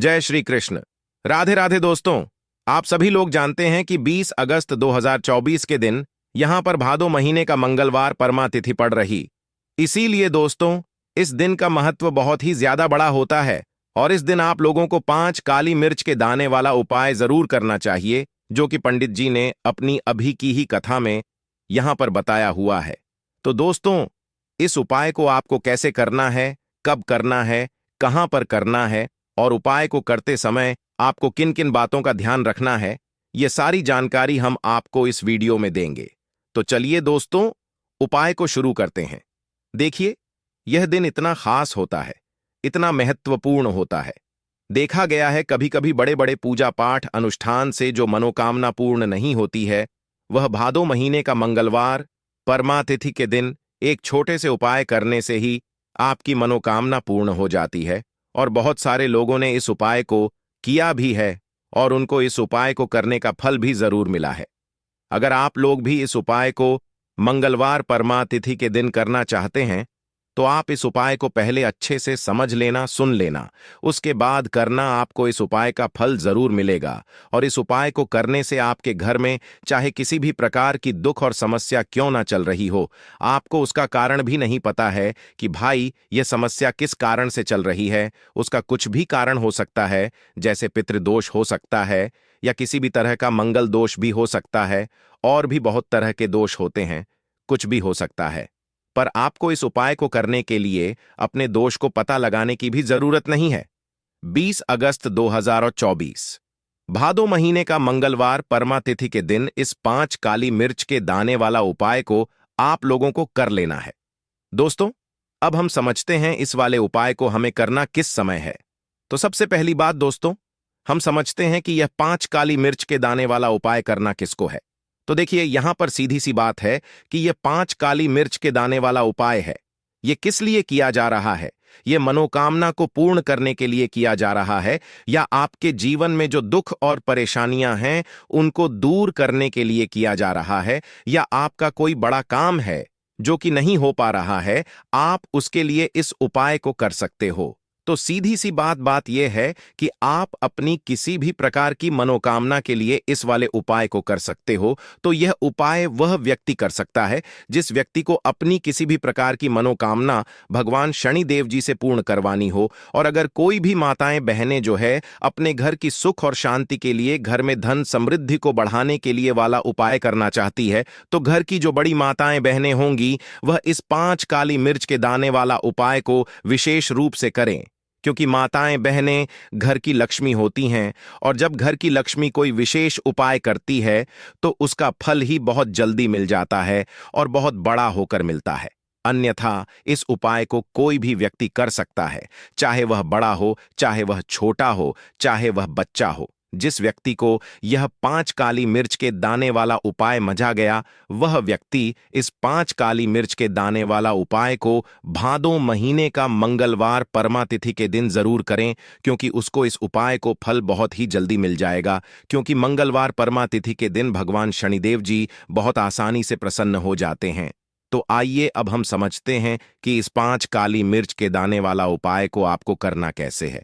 जय श्री कृष्ण। राधे राधे दोस्तों। आप सभी लोग जानते हैं कि 20 अगस्त 2024 के दिन यहां पर भादो महीने का मंगलवार परमा तिथि पड़ रही। इसीलिए दोस्तों, इस दिन का महत्व बहुत ही ज्यादा बड़ा होता है और इस दिन आप लोगों को 5 काली मिर्च के दाने वाला उपाय जरूर करना चाहिए, जो कि पंडित जी ने अपनी अभी की ही कथा में यहां पर बताया हुआ है। तो दोस्तों, इस उपाय को आपको कैसे करना है, कब करना है, कहां पर करना है और उपाय को करते समय आपको किन किन बातों का ध्यान रखना है, ये सारी जानकारी हम आपको इस वीडियो में देंगे। तो चलिए दोस्तों, उपाय को शुरू करते हैं। देखिए, यह दिन इतना खास होता है, इतना महत्वपूर्ण होता है। देखा गया है कभी कभी बड़े बड़े पूजा पाठ अनुष्ठान से जो मनोकामना पूर्ण नहीं होती है, वह भादो महीने का मंगलवार परमा तिथि के दिन एक छोटे से उपाय करने से ही आपकी मनोकामना पूर्ण हो जाती है। और बहुत सारे लोगों ने इस उपाय को किया भी है और उनको इस उपाय को करने का फल भी जरूर मिला है। अगर आप लोग भी इस उपाय को मंगलवार परमा तिथि के दिन करना चाहते हैं, तो आप इस उपाय को पहले अच्छे से समझ लेना, सुन लेना, उसके बाद करना। आपको इस उपाय का फल जरूर मिलेगा और इस उपाय को करने से आपके घर में चाहे किसी भी प्रकार की दुख और समस्या क्यों ना चल रही हो, आपको उसका कारण भी नहीं पता है कि भाई यह समस्या किस कारण से चल रही है। उसका कुछ भी कारण हो सकता है, जैसे पितृदोष हो सकता है या किसी भी तरह का मंगल दोष भी हो सकता है, और भी बहुत तरह के दोष होते हैं, कुछ भी हो सकता है। पर आपको इस उपाय को करने के लिए अपने दोष को पता लगाने की भी जरूरत नहीं है। 20 अगस्त 2024 भादो महीने का मंगलवार परमा तिथि के दिन इस 5 काली मिर्च के दाने वाला उपाय को आप लोगों को कर लेना है। दोस्तों, अब हम समझते हैं इस वाले उपाय को हमें करना किस समय है। तो सबसे पहली बात दोस्तों, हम समझते हैं कि यह 5 काली मिर्च के दाने वाला उपाय करना किसको है। तो देखिए, यहां पर सीधी सी बात है कि यह 5 काली मिर्च के दाने वाला उपाय है। यह किस लिए किया जा रहा है? यह मनोकामना को पूर्ण करने के लिए किया जा रहा है, या आपके जीवन में जो दुख और परेशानियां हैं उनको दूर करने के लिए किया जा रहा है, या आपका कोई बड़ा काम है जो कि नहीं हो पा रहा है, आप उसके लिए इस उपाय को कर सकते हो। तो सीधी सी बात यह है कि आप अपनी किसी भी प्रकार की मनोकामना के लिए इस वाले उपाय को कर सकते हो। तो यह उपाय वह व्यक्ति कर सकता है जिस व्यक्ति को अपनी किसी भी प्रकार की मनोकामना भगवान शनिदेव जी से पूर्ण करवानी हो। और अगर कोई भी माताएं बहनें जो है अपने घर की सुख और शांति के लिए, घर में धन समृद्धि को बढ़ाने के लिए वाला उपाय करना चाहती है, तो घर की जो बड़ी माताएं बहनें होंगी वह इस 5 काली मिर्च के दाने वाला उपाय को विशेष रूप से करें, क्योंकि माताएं बहनें घर की लक्ष्मी होती हैं और जब घर की लक्ष्मी कोई विशेष उपाय करती है तो उसका फल ही बहुत जल्दी मिल जाता है और बहुत बड़ा होकर मिलता है। अन्यथा इस उपाय को कोई भी व्यक्ति कर सकता है, चाहे वह बड़ा हो, चाहे वह छोटा हो, चाहे वह बच्चा हो। जिस व्यक्ति को यह 5 काली मिर्च के दाने वाला उपाय मजा गया, वह व्यक्ति इस 5 काली मिर्च के दाने वाला उपाय को भादो महीने का मंगलवार परमा तिथि के दिन जरूर करें, क्योंकि उसको इस उपाय को फल बहुत ही जल्दी मिल जाएगा। क्योंकि मंगलवार परमा तिथि के दिन भगवान शनिदेव जी बहुत आसानी से प्रसन्न हो जाते हैं। तो आइए अब हम समझते हैं कि इस 5 काली मिर्च के दाने वाला उपाय को आपको करना कैसे है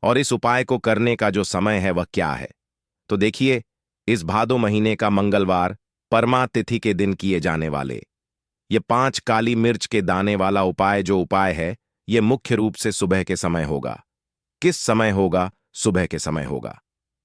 और इस उपाय को करने का जो समय है वह क्या है। तो देखिए, इस भादो महीने का मंगलवार परमा तिथि के दिन किए जाने वाले ये 5 काली मिर्च के दाने वाला उपाय जो उपाय है, ये मुख्य रूप से सुबह के समय होगा। किस समय होगा? सुबह के समय होगा।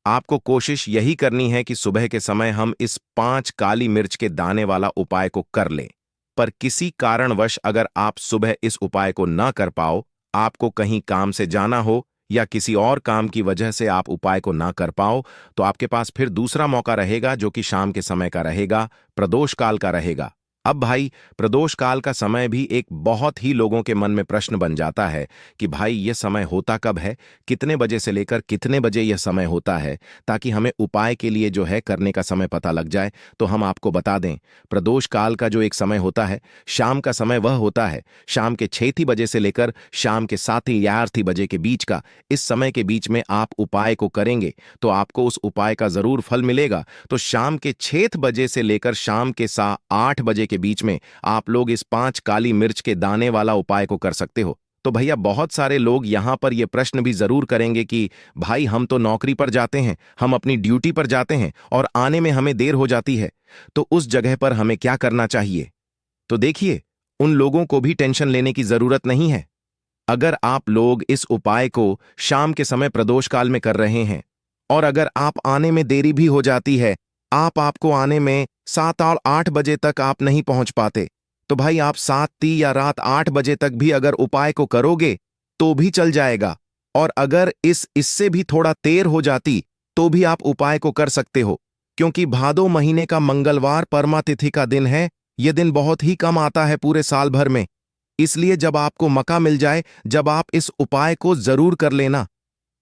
आपको कोशिश यही करनी है कि सुबह के समय हम इस 5 काली मिर्च के दाने वाला उपाय को कर लें। पर किसी कारणवश अगर आप सुबह इस उपाय को ना कर पाओ, आपको कहीं काम से जाना हो या किसी और काम की वजह से आप उपाय को ना कर पाओ, तो आपके पास फिर दूसरा मौका रहेगा, जो कि शाम के समय का रहेगा, प्रदोष काल का रहेगा। अब भाई, प्रदोष काल का समय भी एक बहुत ही लोगों के मन में प्रश्न बन जाता है कि भाई यह समय होता कब है, कितने बजे से लेकर कितने बजे यह समय होता है, ताकि हमें उपाय के लिए जो है करने का समय पता लग जाए। तो हम आपको बता दें, प्रदोष काल का जो एक समय होता है, शाम का समय वह होता है शाम के 6 बजे से लेकर शाम के 7 या 8 बजे के बीच का। इस समय के बीच में आप उपाय को करेंगे तो आपको उस उपाय का जरूर फल मिलेगा। तो शाम के 6 बजे से लेकर शाम के 8 बजे के बीच में आप लोग इस 5 काली मिर्च के दाने वाला उपाय को कर सकते हो। तो भैया बहुत सारे लोग यहाँ पर ये प्रश्न भी जरूर करेंगे कि भाई हम तो नौकरी पर जाते हैं, हम अपनी ड्यूटी पर जाते हैं और आने में हमें देर हो जाती है, तो उस जगह पर हमें क्या करना चाहिए। तो देखिए, उन लोगों को भी टेंशन लेने की जरूरत नहीं है। अगर आप लोग इस उपाय को शाम के समय प्रदोष काल में कर रहे हैं और अगर आप आने में देरी भी हो जाती है, आपको आने में 7 और 8 बजे तक आप नहीं पहुंच पाते, तो भाई आप 7:30 या रात 8 बजे तक भी अगर उपाय को करोगे तो भी चल जाएगा। और अगर इससे भी थोड़ा देर हो जाती तो भी आप उपाय को कर सकते हो, क्योंकि भादो महीने का मंगलवार परमा तिथि का दिन है। यह दिन बहुत ही कम आता है पूरे साल भर में, इसलिए जब आपको मौका मिल जाए, जब आप इस उपाय को जरूर कर लेना।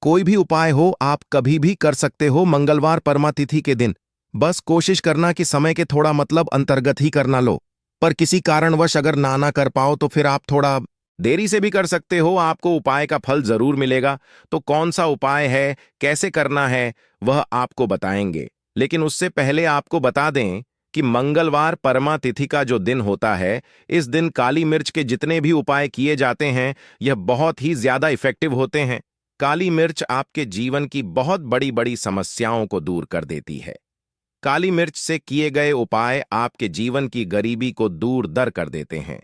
कोई भी उपाय हो आप कभी भी कर सकते हो मंगलवार परमा तिथि के दिन। बस कोशिश करना कि समय के थोड़ा मतलब अंतर्गत ही करना लो। पर किसी कारणवश अगर ना कर पाओ तो फिर आप थोड़ा देरी से भी कर सकते हो, आपको उपाय का फल जरूर मिलेगा। तो कौन सा उपाय है, कैसे करना है, वह आपको बताएंगे। लेकिन उससे पहले आपको बता दें कि मंगलवार परमा तिथि का जो दिन होता है, इस दिन काली मिर्च के जितने भी उपाय किए जाते हैं यह बहुत ही ज्यादा इफेक्टिव होते हैं। काली मिर्च आपके जीवन की बहुत बड़ी बड़ी समस्याओं को दूर कर देती है। काली मिर्च से किए गए उपाय आपके जीवन की गरीबी को दूर दर कर देते हैं।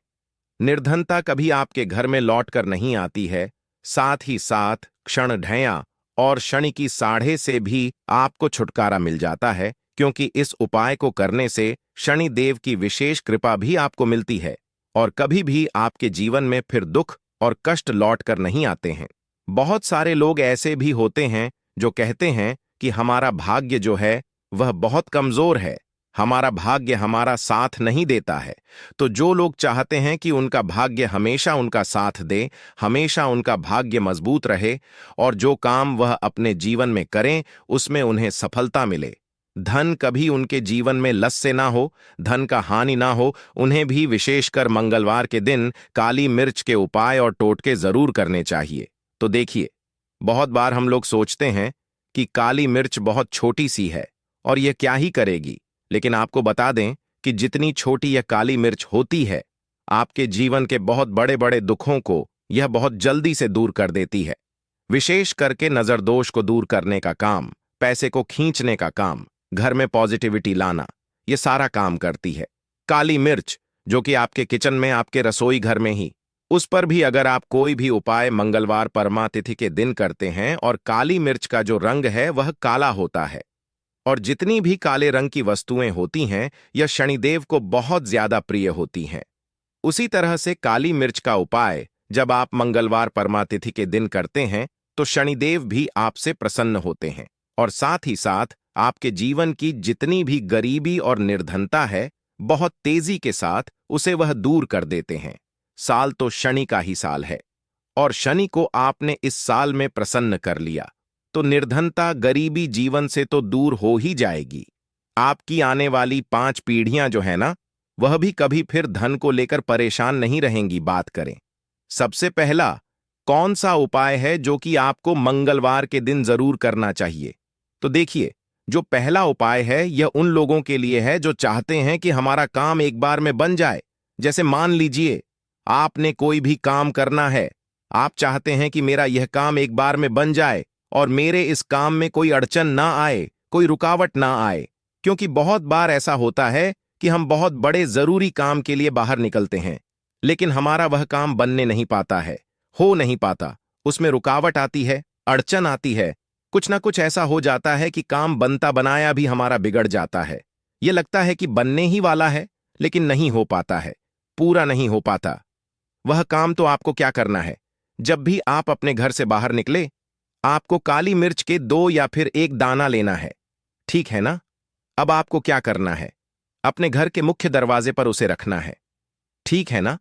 निर्धनता कभी आपके घर में लौट कर नहीं आती है। साथ ही साथ क्षण ढैया और शनि की साढ़े से भी आपको छुटकारा मिल जाता है, क्योंकि इस उपाय को करने से शनि देव की विशेष कृपा भी आपको मिलती है और कभी भी आपके जीवन में फिर दुख और कष्ट लौट कर नहीं आते हैं। बहुत सारे लोग ऐसे भी होते हैं जो कहते हैं कि हमारा भाग्य जो है वह बहुत कमजोर है, हमारा भाग्य हमारा साथ नहीं देता है। तो जो लोग चाहते हैं कि उनका भाग्य हमेशा उनका साथ दे, हमेशा उनका भाग्य मजबूत रहे और जो काम वह अपने जीवन में करें उसमें उन्हें सफलता मिले, धन कभी उनके जीवन में लस से ना हो, धन का हानि ना हो, उन्हें भी विशेषकर मंगलवार के दिन काली मिर्च के उपाय और टोटके जरूर करने चाहिए। तो देखिए, बहुत बार हम लोग सोचते हैं कि काली मिर्च बहुत छोटी सी है और यह क्या ही करेगी, लेकिन आपको बता दें कि जितनी छोटी यह काली मिर्च होती है, आपके जीवन के बहुत बड़े बड़े दुखों को यह बहुत जल्दी से दूर कर देती है। विशेष करके नजर दोष को दूर करने का काम, पैसे को खींचने का काम, घर में पॉजिटिविटी लाना, यह सारा काम करती है काली मिर्च, जो कि आपके किचन में, आपके रसोई घर में ही, उस पर भी अगर आप कोई भी उपाय मंगलवार परमा तिथि के दिन करते हैं और काली मिर्च का जो रंग है वह काला होता है और जितनी भी काले रंग की वस्तुएं होती हैं यह शनिदेव को बहुत ज्यादा प्रिय होती हैं। उसी तरह से काली मिर्च का उपाय जब आप मंगलवार परमा तिथि के दिन करते हैं तो शनिदेव भी आपसे प्रसन्न होते हैं और साथ ही साथ आपके जीवन की जितनी भी गरीबी और निर्धनता है बहुत तेजी के साथ उसे वह दूर कर देते हैं। साल तो शनि का ही साल है और शनि को आपने इस साल में प्रसन्न कर लिया तो निर्धनता, गरीबी जीवन से तो दूर हो ही जाएगी। आपकी आने वाली 5 पीढ़ियां जो है ना, वह भी कभी फिर धन को लेकर परेशान नहीं रहेंगी। बात करें सबसे पहला कौन सा उपाय है जो कि आपको मंगलवार के दिन जरूर करना चाहिए। तो देखिए, जो पहला उपाय है यह उन लोगों के लिए है जो चाहते हैं कि हमारा काम एक बार में बन जाए। जैसे मान लीजिए आपने कोई भी काम करना है, आप चाहते हैं कि मेरा यह काम एक बार में बन जाए और मेरे इस काम में कोई अड़चन ना आए, कोई रुकावट ना आए, क्योंकि बहुत बार ऐसा होता है कि हम बहुत बड़े जरूरी काम के लिए बाहर निकलते हैं लेकिन हमारा वह काम बनने नहीं पाता है, हो नहीं पाता, उसमें रुकावट आती है, अड़चन आती है, कुछ ना कुछ ऐसा हो जाता है कि काम बनता बनाया भी हमारा बिगड़ जाता है। यह लगता है कि बनने ही वाला है लेकिन नहीं हो पाता है, पूरा नहीं हो पाता वह काम। तो आपको क्या करना है, जब भी आप अपने घर से बाहर निकले आपको काली मिर्च के 2 या फिर 1 दाना लेना है, ठीक है ना। अब आपको क्या करना है, अपने घर के मुख्य दरवाजे पर उसे रखना है, ठीक है ना।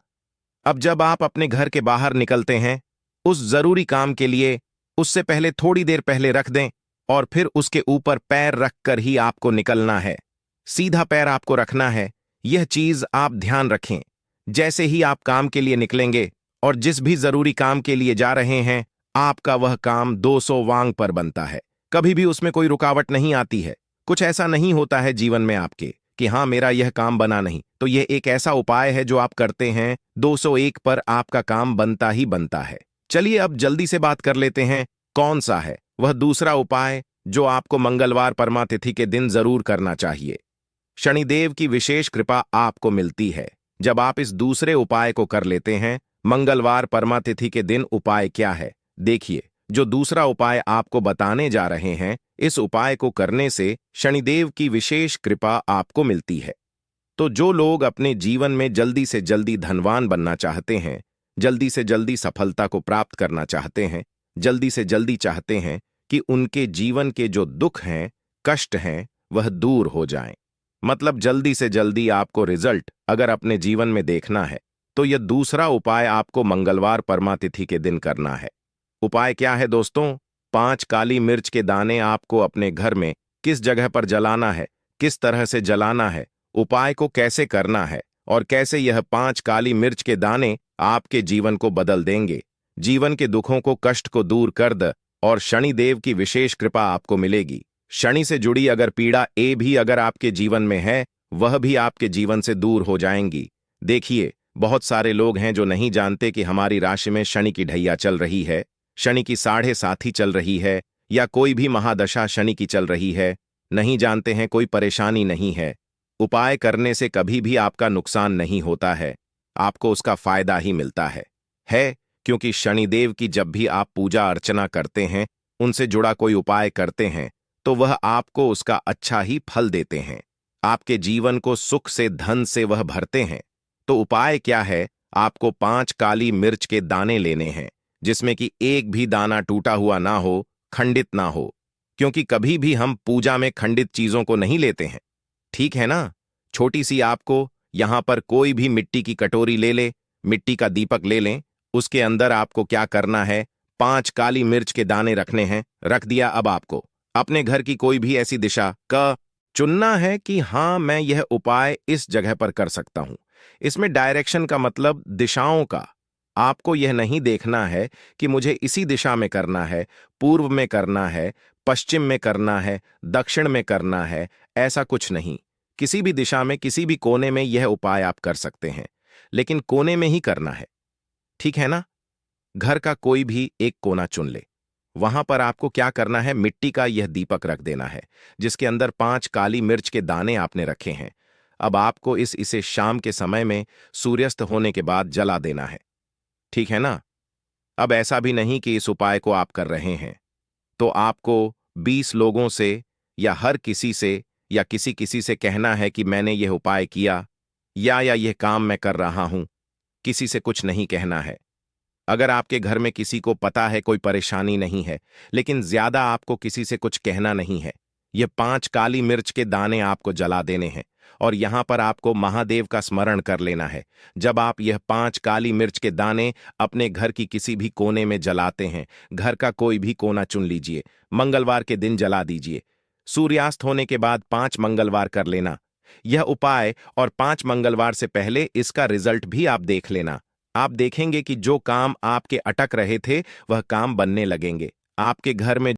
अब जब आप अपने घर के बाहर निकलते हैं उस जरूरी काम के लिए, उससे पहले थोड़ी देर पहले रख दें और फिर उसके ऊपर पैर रखकर ही आपको निकलना है। सीधा पैर आपको रखना है, यह चीज आप ध्यान रखें। जैसे ही आप काम के लिए निकलेंगे और जिस भी जरूरी काम के लिए जा रहे हैं, आपका वह काम 200 वांग पर बनता है, कभी भी उसमें कोई रुकावट नहीं आती है। कुछ ऐसा नहीं होता है जीवन में आपके कि हाँ मेरा यह काम बना नहीं, तो यह एक ऐसा उपाय है जो आप करते हैं 201 पर आपका काम बनता ही बनता है। चलिए अब जल्दी से बात कर लेते हैं कौन सा है वह दूसरा उपाय जो आपको मंगलवार परमा तिथि के दिन जरूर करना चाहिए। शनिदेव की विशेष कृपा आपको मिलती है जब आप इस दूसरे उपाय को कर लेते हैं। मंगलवार परमा तिथि के दिन उपाय क्या है, देखिए। जो दूसरा उपाय आपको बताने जा रहे हैं, इस उपाय को करने से शनिदेव की विशेष कृपा आपको मिलती है। तो जो लोग अपने जीवन में जल्दी से जल्दी धनवान बनना चाहते हैं, जल्दी से जल्दी सफलता को प्राप्त करना चाहते हैं, जल्दी से जल्दी चाहते हैं कि उनके जीवन के जो दुख हैं, कष्ट हैं, वह दूर हो जाएं, मतलब जल्दी से जल्दी आपको रिजल्ट अगर अपने जीवन में देखना है, तो यह दूसरा उपाय आपको मंगलवार परमा तिथि के दिन करना है। उपाय क्या है दोस्तों? 5 काली मिर्च के दाने आपको अपने घर में किस जगह पर जलाना है, किस तरह से जलाना है, उपाय को कैसे करना है और कैसे यह 5 काली मिर्च के दाने आपके जीवन को बदल देंगे, जीवन के दुखों को, कष्ट को दूर कर द और शनिदेव की विशेष कृपा आपको मिलेगी। शनि से जुड़ी अगर पीड़ा भी अगर आपके जीवन में है, वह भी आपके जीवन से दूर हो जाएंगी। देखिए, बहुत सारे लोग हैं जो नहीं जानते कि हमारी राशि में शनि की ढैया चल रही है, शनि की 7.5 चल रही है, या कोई भी महादशा शनि की चल रही है। नहीं जानते हैं, कोई परेशानी नहीं है। उपाय करने से कभी भी आपका नुकसान नहीं होता है, आपको उसका फायदा ही मिलता है क्योंकि शनिदेव की जब भी आप पूजा अर्चना करते हैं, उनसे जुड़ा कोई उपाय करते हैं, तो वह आपको उसका अच्छा ही फल देते हैं। आपके जीवन को सुख से, धन से वह भरते हैं। तो उपाय क्या है? आपको 5 काली मिर्च के दाने लेने हैं, जिसमें कि एक भी दाना टूटा हुआ ना हो, खंडित ना हो, क्योंकि कभी भी हम पूजा में खंडित चीजों को नहीं लेते हैं, ठीक है ना। छोटी सी आपको यहां पर कोई भी मिट्टी की कटोरी ले ले, मिट्टी का दीपक ले लें, उसके अंदर आपको क्या करना है, 5 काली मिर्च के दाने रखने हैं। रख दिया। अब आपको अपने घर की कोई भी ऐसी दिशा का चुनना है कि हाँ मैं यह उपाय इस जगह पर कर सकता हूं। इसमें डायरेक्शन का मतलब दिशाओं का। आपको यह नहीं देखना है कि मुझे इसी दिशा में करना है, पूर्व में करना है, पश्चिम में करना है, दक्षिण में करना है, ऐसा कुछ नहीं। किसी भी दिशा में, किसी भी कोने में यह उपाय आप कर सकते हैं, लेकिन कोने में ही करना है, ठीक है ना। घर का कोई भी एक कोना चुन ले। वहां पर आपको क्या करना है, मिट्टी का यह दीपक रख देना है, जिसके अंदर 5 काली मिर्च के दाने आपने रखे हैं। अब आपको इसे शाम के समय में सूर्यास्त होने के बाद जला देना है, ठीक है ना। अब ऐसा भी नहीं कि इस उपाय को आप कर रहे हैं तो आपको 20 लोगों से या हर किसी से या किसी किसी से कहना है कि मैंने यह उपाय किया या यह काम मैं कर रहा हूं। किसी से कुछ नहीं कहना है। अगर आपके घर में किसी को पता है, कोई परेशानी नहीं है, लेकिन ज्यादा आपको किसी से कुछ कहना नहीं है। यह 5 काली मिर्च के दाने आपको जला देने हैं और यहां पर आपको महादेव का स्मरण कर लेना है। जब आप यह 5 काली मिर्च के दाने अपने घर की किसी भी कोने में जलाते हैं, घर का कोई भी कोना चुन लीजिए, मंगलवार के दिन जला दीजिए। सूर्यास्त होने के बाद 5 मंगलवार कर लेना यह उपाय, और 5 मंगलवार से पहले इसका रिजल्ट भी आप देख लेना। आप देखेंगे कि जो काम आपके अटक रहे थे वह काम बनने लगेंगे। आपके घर में